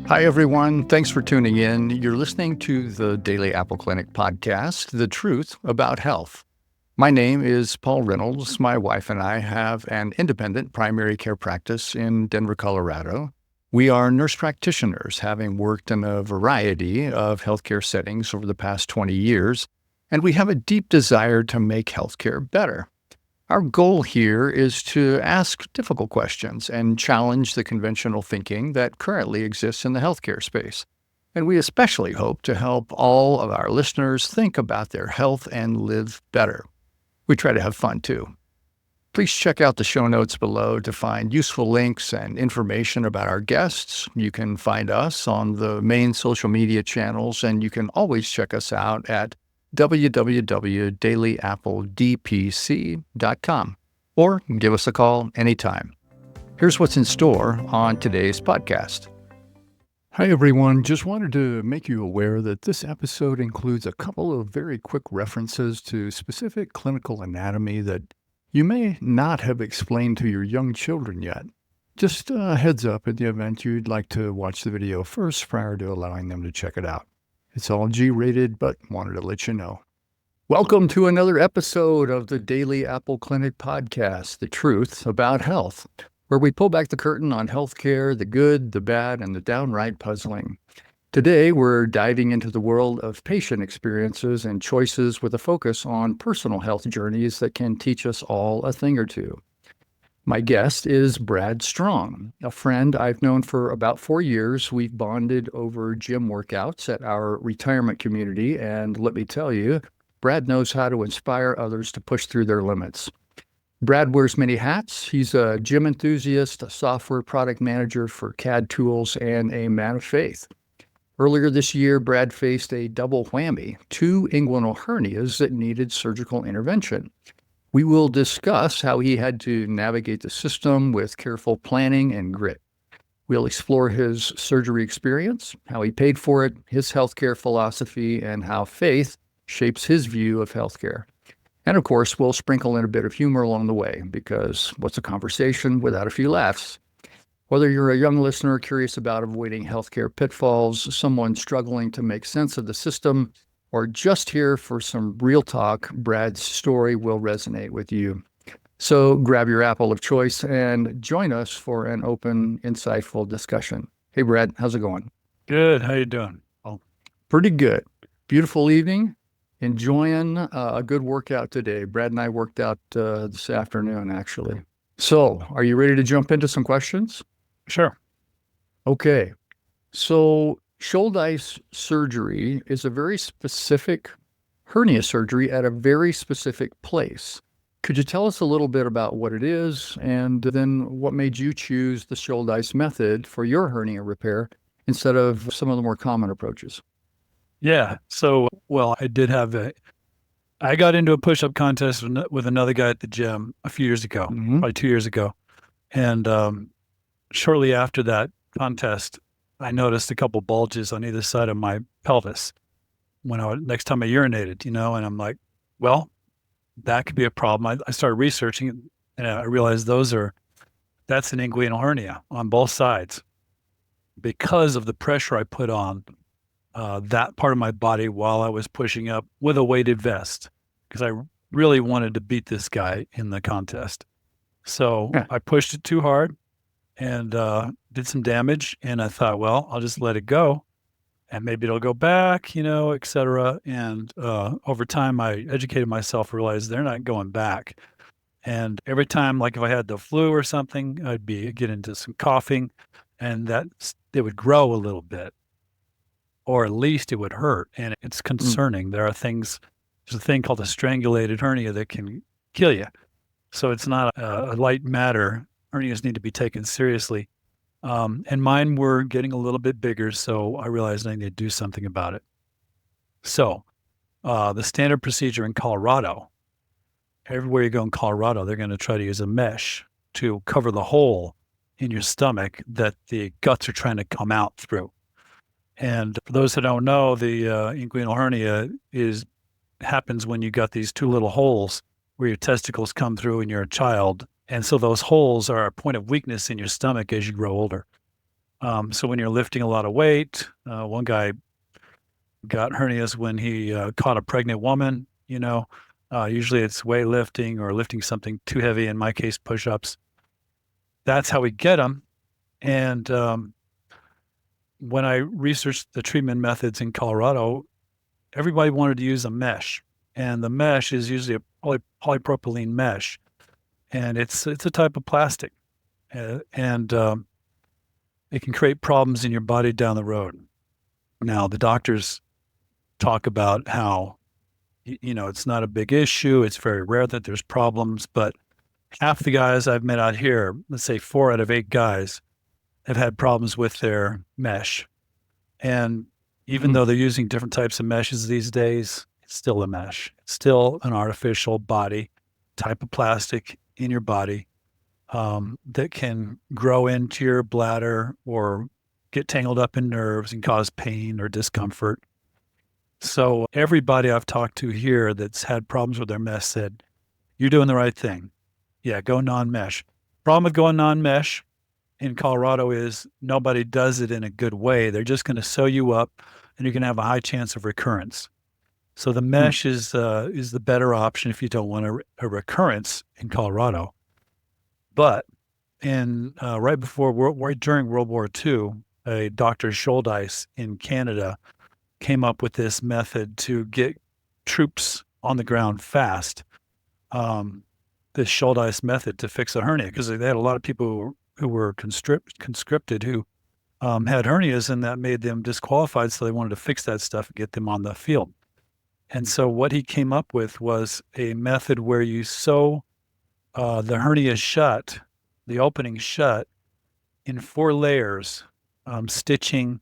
Hi, everyone. Thanks for tuning in. You're listening to the Daily Apple Clinic podcast, The Truth About Health. My name is Paul Reynolds. My wife and I have an independent primary care practice in Denver, Colorado. We are nurse practitioners, having worked in a variety of healthcare settings over the past 20 years, and we have a deep desire to make healthcare better. Our goal here is to ask difficult questions and challenge the conventional thinking that currently exists in the healthcare space. And we especially hope to help all of our listeners think about their health and live better. We try to have fun too. Please check out the show notes below to find useful links and information about our guests. You can find us on the main social media channels, and you can always check us out at www.dailyappledpc.com or give us a call anytime. Here's what's in store on today's podcast. Hi, everyone. Just wanted to make you aware that this episode includes a couple of very quick references to specific clinical anatomy that you may not have explained to your young children yet. Just a heads up in the event you'd like to watch the video first prior to allowing them to check it out. It's all G-rated, but wanted to let you know. Welcome to another episode of the Daily Apple Clinic podcast, The Truth About Health, where we pull back the curtain on healthcare, the good, the bad, and the downright puzzling. Today, we're diving into the world of patient experiences and choices with a focus on personal health journeys that can teach us all a thing or two. My guest is Brad Strong, a friend I've known for about 4 years. We've bonded over gym workouts at our retirement community, and let me tell you, Brad knows how to inspire others to push through their limits. Brad wears many hats. He's a gym enthusiast, a software product manager for CAD tools, and a man of faith. Earlier this year, Brad faced a double whammy, 2 inguinal hernias that needed surgical intervention. We will discuss how he had to navigate the system with careful planning and grit. We'll explore his surgery experience, how he paid for it, his healthcare philosophy, and how faith shapes his view of healthcare. And of course, we'll sprinkle in a bit of humor along the way, because what's a conversation without a few laughs? Whether you're a young listener curious about avoiding healthcare pitfalls, someone struggling to make sense of the system, or just here for some real talk, Brad's story will resonate with you. So grab your apple of choice and join us for an open, insightful discussion. Hey, Brad, how's it going? Good. How you doing? Oh, pretty good. Beautiful evening. Enjoying a good workout today. Brad and I worked out this afternoon, actually. So are you ready to jump into some questions? Sure. Okay. So Shouldice surgery is a very specific hernia surgery at a very specific place. Could you tell us a little bit about what it is, and then what made you choose the Shouldice method for your hernia repair instead of some of the more common approaches? Yeah. So, I got into a push-up contest with another guy at the gym a few years ago, probably 2 years ago. And shortly after that contest, I noticed a couple bulges on either side of my pelvis next time I urinated, and I'm like, well, that could be a problem. I started researching, and I realized that's an inguinal hernia on both sides because of the pressure I put on that part of my body while I was pushing up with a weighted vest, because I really wanted to beat this guy in the contest. So I pushed it too hard and did some damage. And I thought, well, I'll just let it go and maybe it'll go back, et cetera. And over time, I educated myself, realized they're not going back. And every time, like if I had the flu or something, I'd get into some coughing, and it would grow a little bit, or at least it would hurt. And it's concerning. There's a thing called a strangulated hernia that can kill you. So it's not a light matter. Hernias need to be taken seriously. And mine were getting a little bit bigger, so I realized I needed to do something about it. So the standard procedure in Colorado, everywhere you go in Colorado, they're going to try to use a mesh to cover the hole in your stomach that the guts are trying to come out through. And for those that don't know, the inguinal hernia happens when you got these 2 little holes where your testicles come through when you're a child. And so those holes are a point of weakness in your stomach as you grow older. So when you're lifting a lot of weight, one guy got hernias when he caught a pregnant woman. Usually it's weightlifting or lifting something too heavy. In my case, push-ups. That's how we get them. And when I researched the treatment methods in Colorado, everybody wanted to use a mesh, and the mesh is usually a polypropylene mesh, and it's a type of plastic, and it can create problems in your body down the road. Now, the doctors talk about how it's not a big issue. It's very rare that there's problems, but half the guys I've met out here, let's say 4 out of 8 guys, have had problems with their mesh. And even though they're using different types of meshes these days, it's still a mesh. It's still an artificial body type of plastic in your body that can grow into your bladder or get tangled up in nerves and cause pain or discomfort. So everybody I've talked to here that's had problems with their mesh said, you're doing the right thing. Yeah, go non-mesh. Problem with going non-mesh in Colorado is nobody does it in a good way. They're just going to sew you up, and you're going to have a high chance of recurrence. So the mesh is the better option if you don't want a recurrence in Colorado. But during World War II, a Dr. Shouldice in Canada came up with this method to get troops on the ground fast. This Shouldice method to fix a hernia, because they had a lot of people who were conscripted who had hernias, and that made them disqualified. So they wanted to fix that stuff and get them on the field. And so what he came up with was a method where you sew the hernia shut, the opening shut, in 4 layers, stitching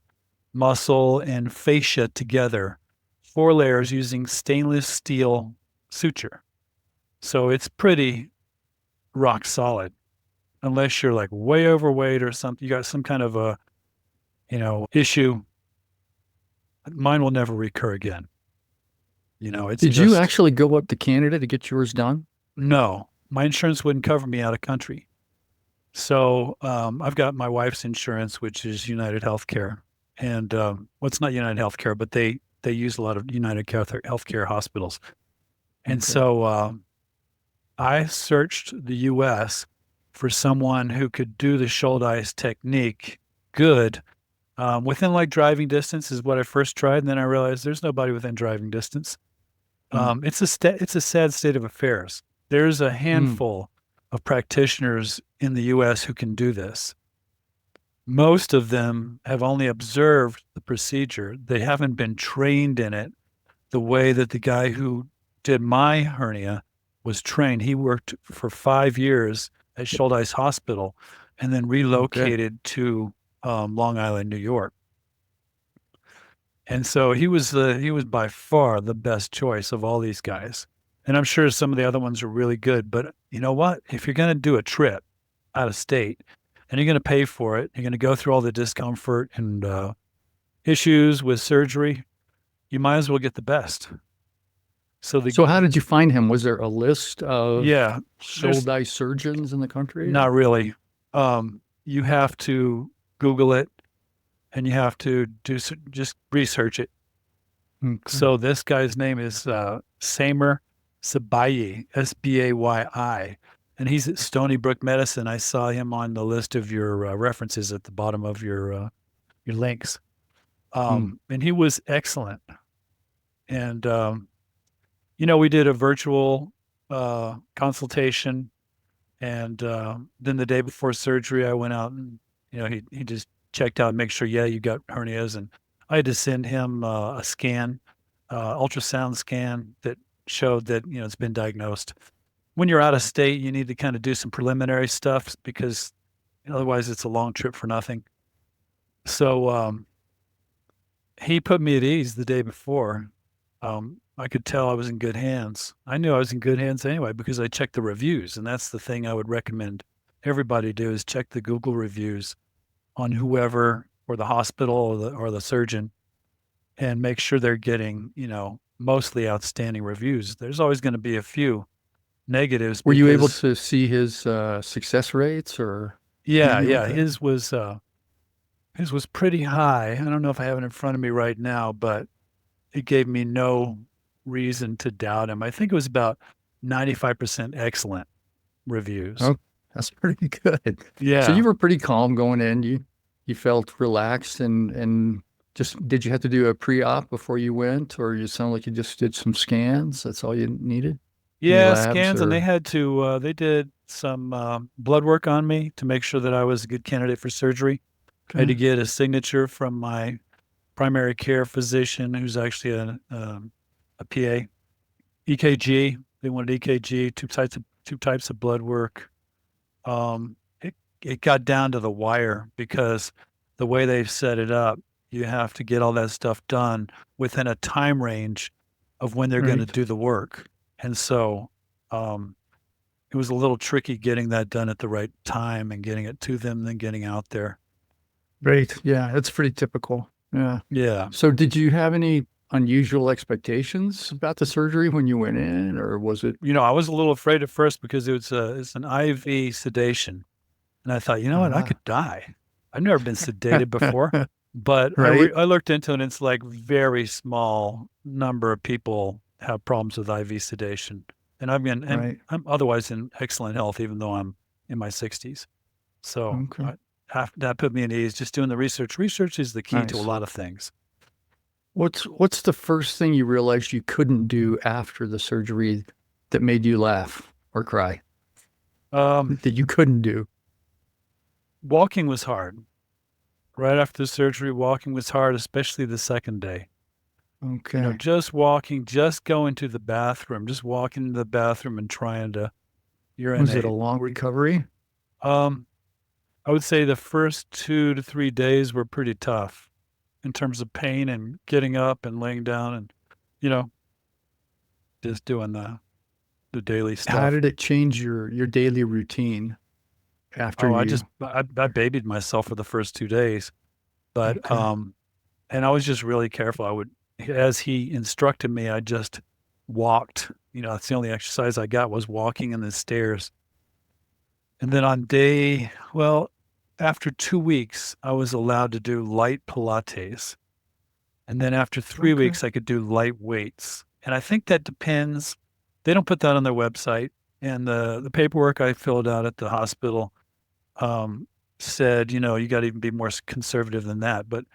muscle and fascia together, 4 layers using stainless steel suture. So it's pretty rock solid, unless you're like way overweight or something. You got some kind of a, issue. Mine will never recur again. Did you actually go up to Canada to get yours done? No, my insurance wouldn't cover me out of country. So I've got my wife's insurance, which is United Healthcare. And it's not United Healthcare, but they use a lot of United Healthcare hospitals. And so I searched the U.S. for someone who could do the Shouldice technique good. Within like driving distance is what I first tried. And then I realized there's nobody within driving distance. It's a sad state of affairs. There's a handful of practitioners in the U.S. who can do this. Most of them have only observed the procedure. They haven't been trained in it the way that the guy who did my hernia was trained. He worked for 5 years at Shouldice Hospital and then relocated to Long Island, New York. And so he was by far the best choice of all these guys. And I'm sure some of the other ones are really good. But you know what? If you're going to do a trip out of state and you're going to pay for it, you're going to go through all the discomfort and issues with surgery, you might as well get the best. So how did you find him? Was there a list of Shouldice surgeons in the country? Not really. You have to Google it, and you have to just research it. So this guy's name is Samer Sabayi, S-B-A-Y-I, and he's at Stony Brook Medicine. I saw him on the list of your references at the bottom of your links. And he was excellent. And, we did a virtual consultation, and then the day before surgery, I went out and, he just checked out and make sure, you got hernias. And I had to send him a scan, ultrasound scan that showed that, it's been diagnosed. When you're out of state, you need to kind of do some preliminary stuff because otherwise it's a long trip for nothing. So he put me at ease the day before. I could tell I was in good hands. I knew I was in good hands anyway because I checked the reviews, and that's the thing I would recommend everybody do is check the Google reviews on whoever or the hospital or the surgeon and make sure they're getting, mostly outstanding reviews. There's always going to be a few negatives. Were you able to see his success rates or? Yeah. His was, His was pretty high. I don't know if I have it in front of me right now, but it gave me no reason to doubt him. I think it was about 95% excellent reviews. Oh, that's pretty good. So Yeah. you were pretty calm going in. You felt relaxed and just did you have to do a pre-op before you went, or you sound like you just did some scans? That's all you needed? Any Yeah, labs scans, and they or had to, they did some blood work on me to make sure that I was a good candidate for surgery. I had to okay. get a signature from my primary care physician, who's actually a PA. EKG. They wanted EKG, two types of blood work. It got down to the wire because the way they've set it up, you have to get all that stuff done within a time range of when they're going to Right. do the work. And so um, it was a little tricky getting that done at the right time and getting it to them, then getting out there. Right. Yeah, that's pretty typical. Yeah. Yeah. So did you have any unusual expectations about the surgery when you went in, or was it I was a little afraid at first because it's an IV sedation. And I thought, you know what? I uh, could die. I've never been sedated before, but right? I looked into it, and it's like very small number of people have problems with IV sedation. And Right. I'm otherwise in excellent health, even though I'm in my 60s. So Okay. that put me at ease. Just doing the research. Research is the key to a Nice. lot of things. What's the first thing you realized you couldn't do after the surgery that made you laugh or cry Um, that you couldn't do? Walking was hard. Right after the surgery, walking was hard, especially the second day. Okay. Just walking, just going to the bathroom, just walking to the bathroom and trying to Was it a urinate. long recovery? Um, I would say the first 2 to 3 days were pretty tough in terms of pain and getting up and laying down and, you know, just doing the daily How stuff. did it change your daily routine after Oh, you? I babied myself for the first 2 days, but Okay. and I was just really careful. As he instructed me, I just walked. That's the only exercise I got was walking in the stairs. And then after 2 weeks, I was allowed to do light Pilates. And then after three Okay. weeks, I could do light weights. And I think that depends. They don't put that on their website. And the paperwork I filled out at the hospital um, said, you got to even be more conservative than that. But,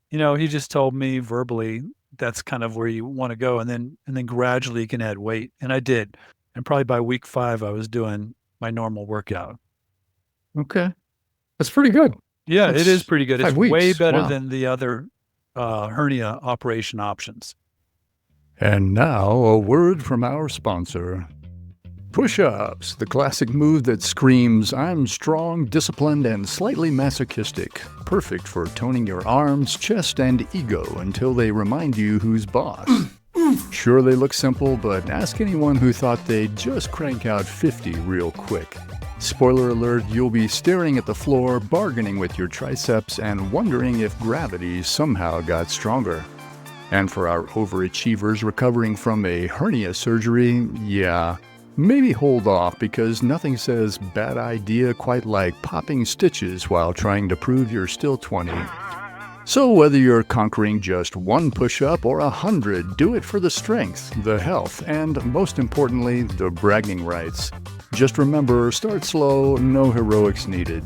he just told me verbally that's kind of where you want to go. And then gradually you can add weight. And I did. And probably by week 5, I was doing my normal workout. Okay. That's pretty good. Yeah, it is That's pretty good. It's 5 way weeks. better Wow. than the other hernia operation options. And now a word from our sponsor. Push-ups, the classic move that screams, I'm strong, disciplined, and slightly masochistic. Perfect for toning your arms, chest, and ego until they remind you who's boss. Sure, they look simple, but ask anyone who thought they'd just crank out 50 real quick. Spoiler alert, you'll be staring at the floor, bargaining with your triceps, and wondering if gravity somehow got stronger. And for our overachievers recovering from a hernia surgery, yeah, maybe hold off because nothing says bad idea quite like popping stitches while trying to prove you're still 20. So whether you're conquering just one push-up or 100, do it for the strength, the health, and most importantly, the bragging rights. Just remember, start slow, no heroics needed.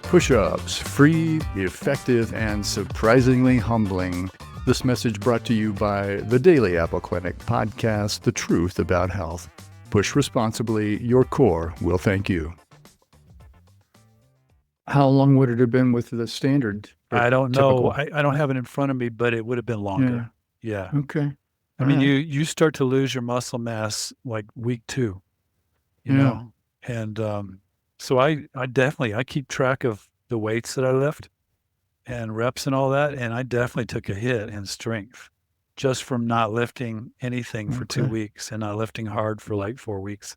Push-ups, free, effective, and surprisingly humbling. This message brought to you by the Daily Apple Clinic podcast, The Truth About Health. Push responsibly, your core will thank you. How long would it have been with the standard or I don't know. typical? I don't have it in front of me, but it would have been Yeah. longer. Yeah. Okay. I All mean, right. you start to lose your muscle mass like week 2, you Yeah. know? And so I definitely I keep track of the weights that I lift and reps and all that. And I definitely took a hit in strength just from not lifting anything for 2 Okay. weeks and not lifting hard for like 4 weeks.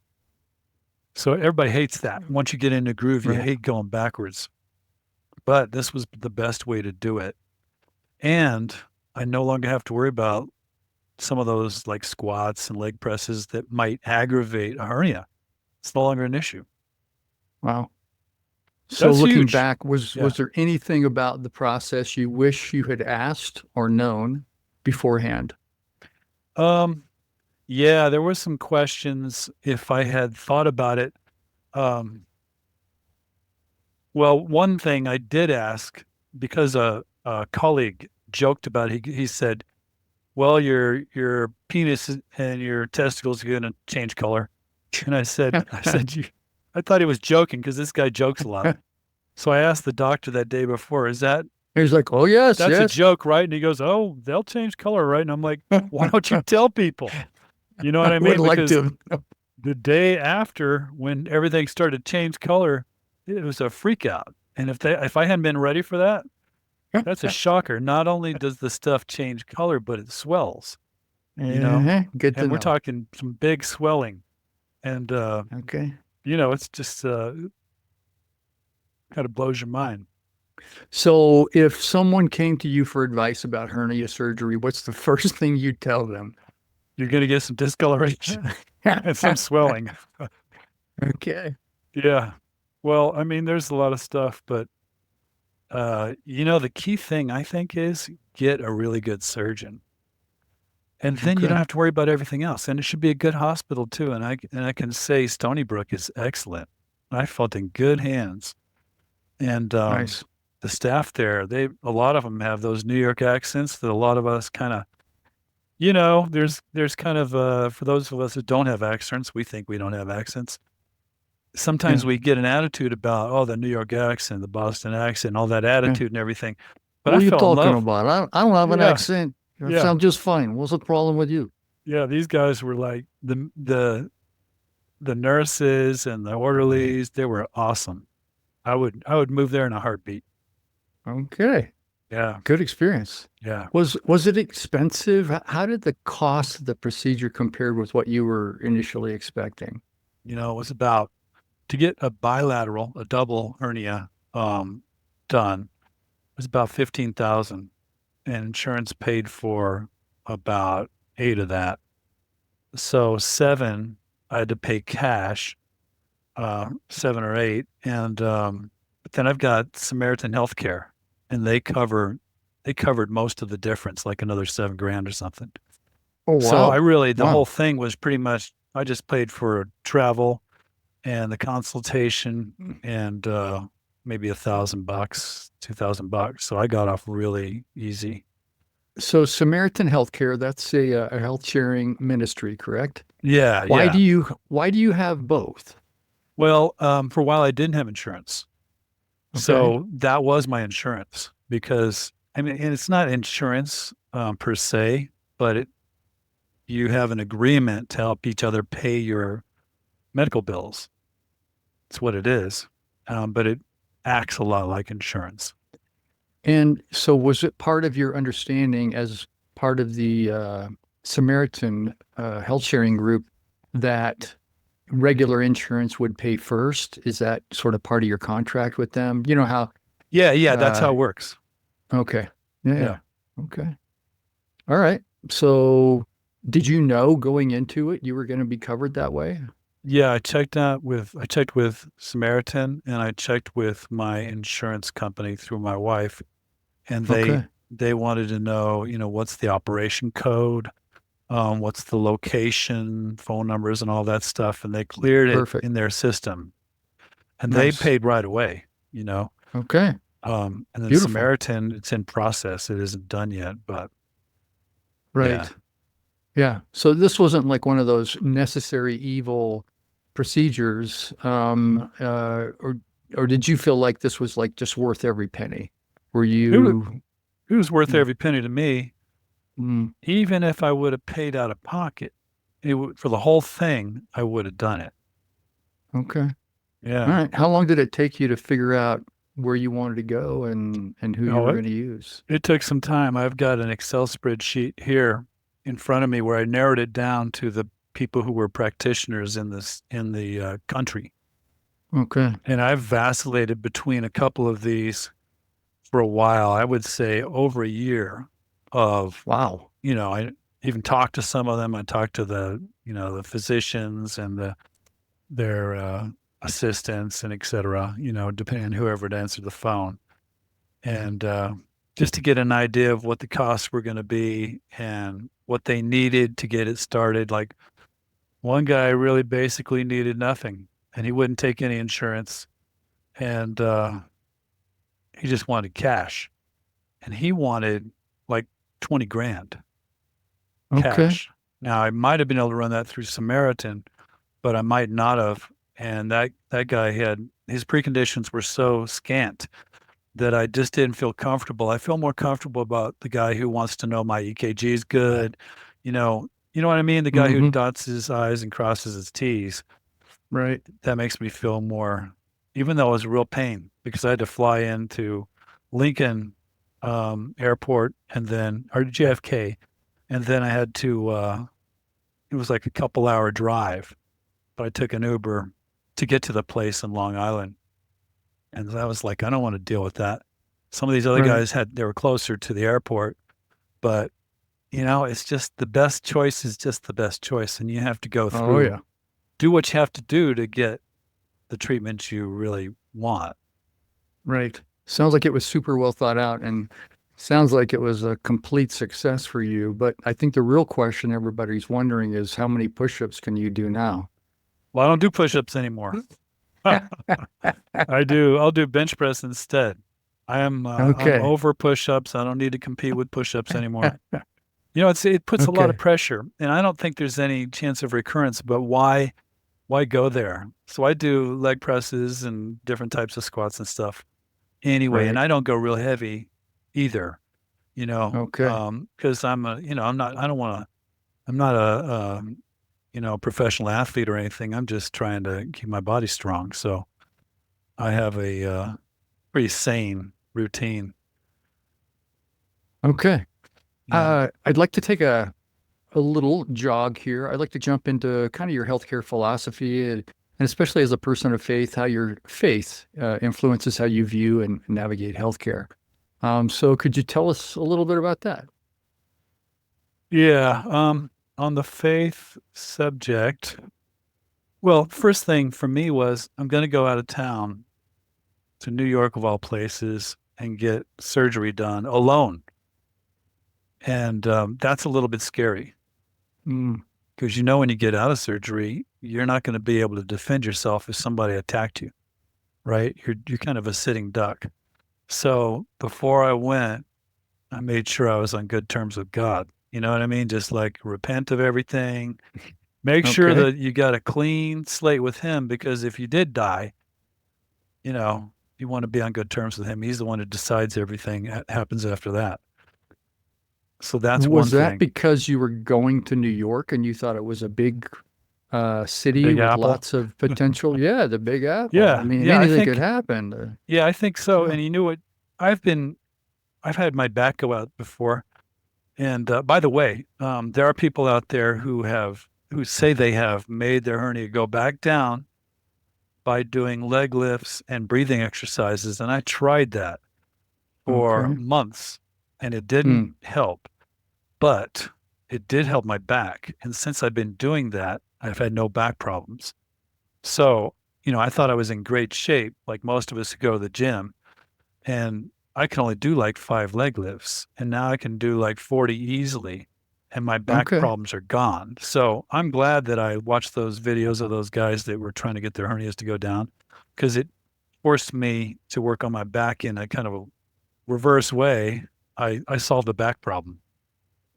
So everybody hates that. Once you get in the groove, you Right. hate going backwards. But this was the best way to do it. And I no longer have to worry about some of those like squats and leg presses that might aggravate a hernia. It's no longer an issue. Wow. So That's looking huge. back, was Yeah. there anything about the process you wish you had asked or known beforehand? Um, yeah, there were some questions if I had thought about it. Um, well, one thing I did ask because a colleague joked about it. He said, "Well, your penis and your testicles are going to change color." And I said, I thought he was joking because this guy jokes a lot. So I asked the doctor that day before, "Is He's like, "Oh yes, that's a yes." joke, right?" And he goes, "Oh, they'll change color, right?" And I'm like, "Why don't you tell people?" You know what I I would mean? like Because to. the day after, when everything started to change color, it was a freak out. And if I hadn't been ready for that, that's a shocker. Not only does the stuff change color, but it swells, you know, Good to and we're know. talking some big swelling. And, Okay. it's just kind of blows your mind. So if someone came to you for advice about hernia surgery, what's the first thing you'd tell them? You're going to get some discoloration and some swelling. Okay. Yeah. Well, I mean, there's a lot of stuff, but, the key thing I think is get a really good surgeon. And then you don't Okay. have to worry about everything else. And it should be a good hospital too. And I can say Stony Brook is excellent. I felt in good hands. And Nice. the staff there, a lot of them have those New York accents that a lot of us kind of, there's kind of for those of us that don't have accents, we think we don't have accents. Yeah. Sometimes we get an attitude about, oh, the New York accent, the Boston accent, all that Yeah. attitude and everything. But What I are you fell in talking love. about? I don't have an Yeah, accent. I yeah, sound just fine. What's the problem with you? yeah. These guys were like the nurses and the orderlies. They were awesome. I would move there in a heartbeat. Okay. Yeah, Good experience. yeah. Was it expensive? How did the cost of the procedure compare with what you were initially expecting? It was about to get a double hernia done. It was about 15,000, and insurance paid for about eight of that. So seven, I had to pay cash, 7 or 8, and but then I've got Samaritan Healthcare, and they covered most of the difference, like another 7 grand or something. Oh, So wow. the whole Wow. thing was pretty much I just paid for travel and the consultation and maybe $1,000, $2,000. So I got off really easy. So Samaritan Healthcare, that's a health sharing ministry, correct? Yeah, Why yeah. do you have both? Well, for a while I didn't have insurance. Okay. So that was my insurance because I mean, and it's not insurance per se, but you have an agreement to help each other pay your medical bills. It's what it is. But it acts a lot like insurance. And so was it part of your understanding as part of the Samaritan health sharing group that regular insurance would pay first? Is that sort of part of your contract with them? You know how, Yeah, yeah, that's uh, how it works. okay. Yeah. Yeah. Yeah. Okay. All right. So did you know going into it you were going to be covered that way? Yeah, I checked with Samaritan and I checked with my insurance company through my wife, and they Okay. they wanted to know, what's the operation code, what's the location, phone numbers and all that stuff, and they cleared it Perfect. in their system. And they Nice. paid right away, you know. Okay. And then Beautiful. Samaritan, it's in process. It isn't done yet, but yeah. Right. Yeah. So this wasn't like one of those necessary evil procedures, or did you feel like this was like just worth every penny? Were It was, you? it was worth Mm, every penny to me. mm, Even if I would have paid out of pocket, for the whole thing, I would have done it. okay. All Yeah. right. How long did it take you to figure out where you wanted to go and who You you know were what? going to use? It took some time. I've got an Excel spreadsheet here in front of me where I narrowed it down to the people who were practitioners in the country. Okay. And I've vacillated between a couple of these for a while. I would say over a year of, Wow. I even talked to some of them. I talked to the physicians and their assistants and et cetera, depending on whoever had answered the phone. And just to get an idea of what the costs were going to be and what they needed to get it started. Like one guy really basically needed nothing and he wouldn't take any insurance. And he just wanted cash. And he wanted like 20 grand Okay. cash. Now I might have been able to run that through Samaritan, but I might not have. And that guy his preconditions were so scant that I just didn't feel comfortable. I feel more comfortable about the guy who wants to know my EKG is good. You know what I mean? The guy who dots his I's and crosses his T's. Right. That makes me feel more, even though it was a real pain because I had to fly into Lincoln Airport or JFK. And then I had to, it was like a couple hour drive, but I took an Uber to get to the place in Long Island. And I was like, I don't want to deal with that. Some of these other guys they were closer to the airport, but it's just the best choice is just the best choice. And you have to go through, do what you have to do to get the treatment you really want. Right. Sounds like it was super well thought out and sounds like it was a complete success for you. But I think the real question everybody's wondering is how many push-ups can you do now? Well, I don't do push-ups anymore. I'll do bench press instead. I'm over push-ups. I don't need to compete with push-ups anymore. It puts a lot of pressure, and I don't think there's any chance of recurrence, but why go there? So I do leg presses and different types of squats and stuff anyway, and I don't go real heavy either, because I'm not a professional athlete or anything. I'm just trying to keep my body strong. So I have a pretty sane routine. Okay. I'd like to take a little jog here. I'd like to jump into kind of your healthcare philosophy and especially as a person of faith, how your faith influences how you view and navigate healthcare. So could you tell us a little bit about that? Yeah. On the faith subject, well, first thing for me was I'm going to go out of town to New York of all places and get surgery done alone. And that's a little bit scary because when you get out of surgery, you're not going to be able to defend yourself if somebody attacked you, right? You're kind of a sitting duck. So before I went, I made sure I was on good terms with God. You know what I mean? Just like repent of everything. Make sure that you got a clean slate with him, because if you did die, you want to be on good terms with him. He's the one who decides everything that happens after that. So that's one thing. Was that because you were going to New York and you thought it was a big city with lots of potential? Yeah, the Big Apple. Yeah. I mean, anything could happen. Yeah, I think so. And you knew what? I've had my back go out before. And by the way, there are people out there who say they have made their hernia go back down by doing leg lifts and breathing exercises. And I tried that for months and it didn't help, but it did help my back. And since I've been doing that, I've had no back problems. So, I thought I was in great shape, like most of us who go to the gym, and I can only do like 5 leg lifts, and now I can do like 40 easily, and my back problems are gone. So I'm glad that I watched those videos of those guys that were trying to get their hernias to go down, because it forced me to work on my back in a kind of a reverse way. I solved the back problem.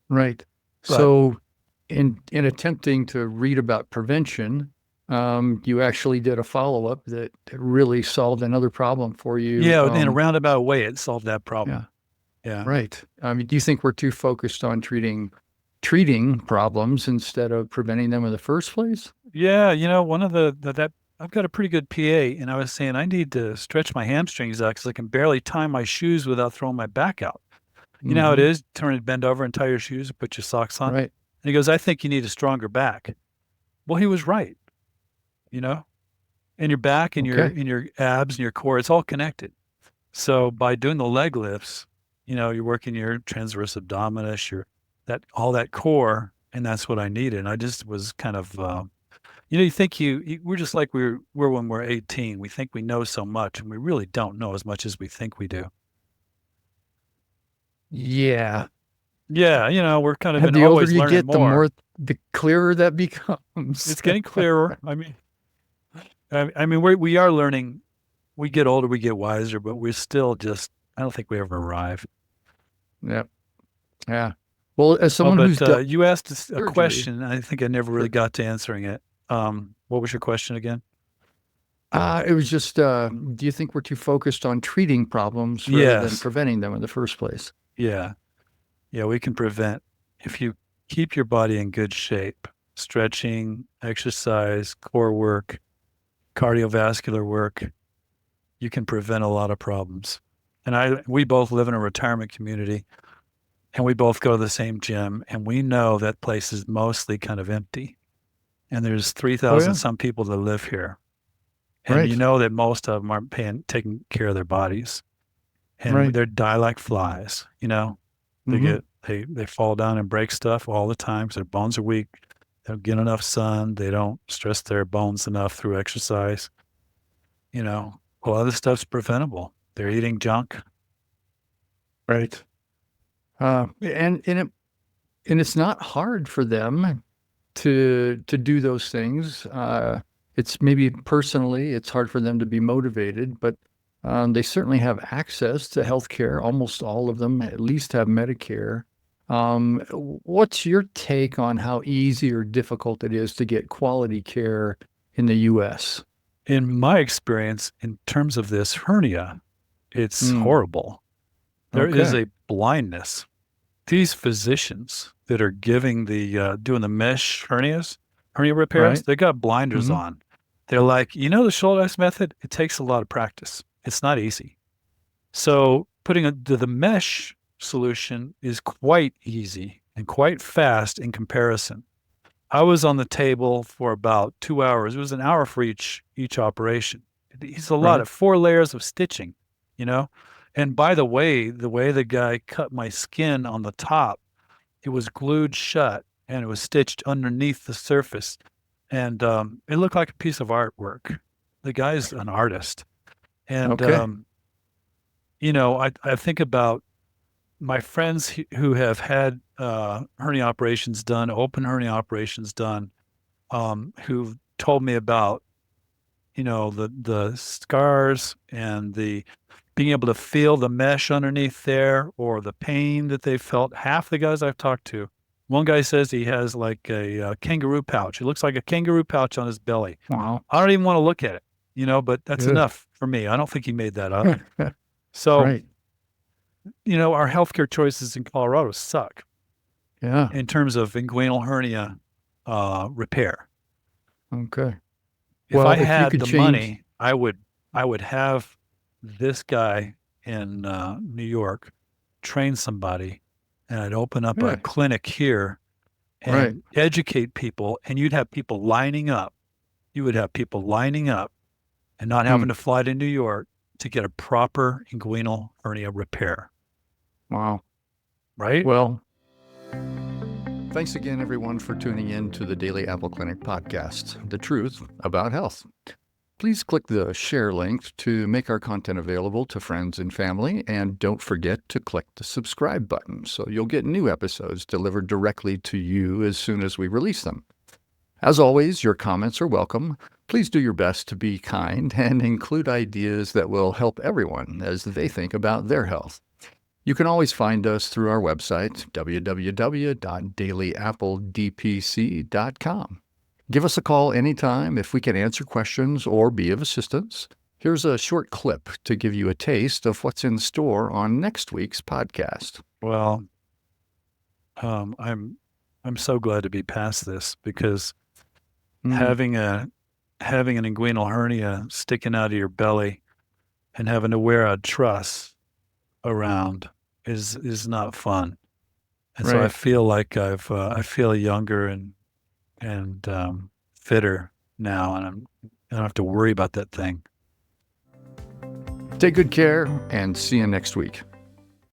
Right. So in attempting to read about prevention, you actually did a follow-up that really solved another problem for you. Yeah, in a roundabout way, it solved that problem. Yeah. Right. Do you think we're too focused on treating problems instead of preventing them in the first place? Yeah, one of that I've got a pretty good PA, and I was saying I need to stretch my hamstrings out because I can barely tie my shoes without throwing my back out. You know how it is? Turn and bend over and tie your shoes and put your socks on. Right. And he goes, I think you need a stronger back. Well, he was right. And your back and your abs and your core, it's all connected. So by doing the leg lifts, you're working your transverse abdominis, all that core, and that's what I needed. And I just was kind of You think we're just like we're when we're 18. We think we know so much, and we really don't know as much as we think we do. Yeah. Yeah, we're kind of And been the older always you learning get, more. the clearer that becomes. It's getting clearer. I mean, we are learning. We get older, we get wiser, but we're still just. I don't think we ever arrive. Yeah. Yeah. Well, as Oh, someone but who's done you asked a surgery, question. I think I never really sure. got to answering it. What was your question again? It was just, do you think we're too focused on treating problems rather than Yes. preventing them in the first place? Yeah. Yeah, we can prevent if you keep your body in good shape, stretching, exercise, core work, cardiovascular work, you can prevent a lot of problems. And we both live in a retirement community and we both go to the same gym and we know that place is mostly kind of empty. And there's Oh 3,000 yeah. some people that live here. And you Right. know that most of them aren't taking care of their bodies. And Right. they die like flies, They Mm-hmm. they fall down and break stuff all the time because their bones are weak. They don't get enough sun. They don't stress their bones enough through exercise. A lot of this stuff's preventable. They're eating junk. Right. And it's not hard for them to do those things. It's maybe personally, it's hard for them to be motivated, but they certainly have access to healthcare. Almost all of them at least have Medicare. What's your take on how easy or difficult it is to get quality care in the U.S.? In my experience, in terms of this hernia, it's Mm, horrible. There is okay. a blindness. These physicians that are giving doing the mesh hernia repairs, Right. they got blinders Hmm. on. They're like, the Shouldice method, it takes a lot of practice. It's not easy. So putting the mesh solution is quite easy and quite fast in comparison. I was on the table for about 2 hours. It was an hour for each operation. It's a lot Right. of 4 layers of stitching, you know. And by the way the guy cut my skin on the top, it was glued shut and it was stitched underneath the surface, and it looked like a piece of artwork. The guy's an artist, and Okay. I think about my friends who have had hernia operations done, open hernia operations done, who've told me about, the scars and the being able to feel the mesh underneath there or the pain that they felt. Half the guys I've talked to, one guy says he has like a kangaroo pouch. It looks like a kangaroo pouch on his belly. Wow. I don't even want to look at it, but that's Yeah. enough for me. I don't think he made that up. So, Right. our healthcare choices in Colorado suck Yeah. in terms of inguinal hernia repair. Okay. If I Well, if you had could the change, money, I would have this guy in New York train somebody, and I'd open up a yeah, clinic here right. and educate people, and you'd have people lining up. You would have people lining up and not Hmm. having to fly to New York to get a proper inguinal hernia repair, Wow. right? Well, thanks again, everyone, for tuning in to the Daily Apple Clinic podcast, the truth about health. Please click the share link to make our content available to friends and family, and don't forget to click the subscribe button so you'll get new episodes delivered directly to you as soon as we release them. As always, your comments are welcome. Please do your best to be kind and include ideas that will help everyone as they think about their health. You can always find us through our website, www.dailyappledpc.com. Give us a call anytime if we can answer questions or be of assistance. Here's a short clip to give you a taste of what's in store on next week's podcast. Well, I'm so glad to be past this because Mm, having an inguinal hernia sticking out of your belly and having to wear a truss around is not fun. And so I right. feel like I feel younger and fitter now, and I don't have to worry about that thing. Take good care and see you next week.